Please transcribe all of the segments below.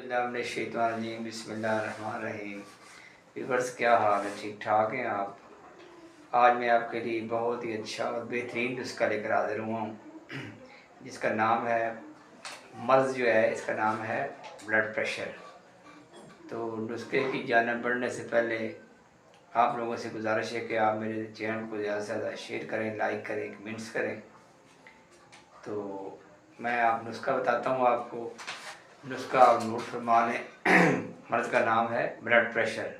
बिस्मिल्लाहिर्रहमानिर्रहीम बिस्मिल्लाहिर्रहमानिर्रहीम। व्यूअर्स, क्या हाल है? ठीक ठाक हैं आप? आज मैं आपके लिए बहुत ही अच्छा और बेहतरीन नुस्खा लेकर हाजिर हुआ हूँ, जिसका नाम है मर्ज़ जो है इसका नाम है ब्लड प्रेशर। तो नुस्खे की जानब बढ़ने से पहले आप लोगों से गुजारिश है कि आप मेरे चैनल को ज़्यादा से ज़्यादा शेयर करें, लाइक करें, कमेंट्स करें। तो मैं आप नुस्खा बताता हूँ आपको। नुस्खा और नोट फरमा लें। मर्ज़ का नाम है ब्लड प्रेशर।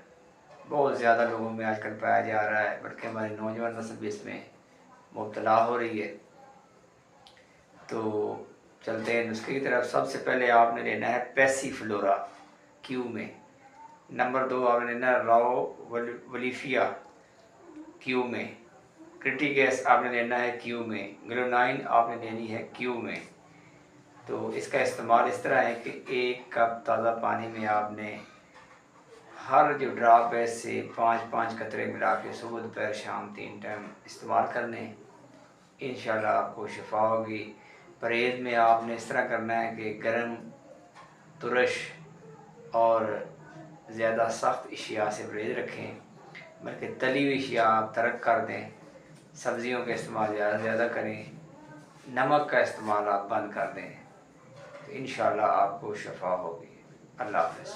बहुत ज़्यादा लोगों में आजकल पाया जा रहा है, बल्कि हमारी नौजवान नस्ल भी इसमें मुब्तला हो रही है। तो चलते हैं नुस्खे की तरफ। सबसे पहले आपने लेना है पैसीफ्लोरा क्यू में। नंबर 2 आपने लेना है राओ वलीफिया क्यू में। क्रिटिगैस आपने लेना है क्यू में। ग्लोनाइन आपने लेनी है क्यू में। तो इसका इस्तेमाल इस तरह है कि 1 कप ताज़ा पानी में आपने हर जो ड्राप है इससे 5-5 कतरे मिला के सुबह दोपहर शाम 3 टाइम इस्तेमाल करने। इंशाल्लाह आपको शिफा होगी। परहेज़ में आपने इस तरह करना है कि गर्म, तुरश और ज़्यादा सख्त अशिया से परहेज़ रखें, बल्कि तली हुई अशिया आप तर्क कर दें। सब्ज़ियों का इस्तेमाल ज़्यादा से ज़्यादा करें। नमक का इस्तेमाल आप बंद कर दें, तो इंशाल्लाह आपको शिफा होगी। अल्लाह हाफ़िज़।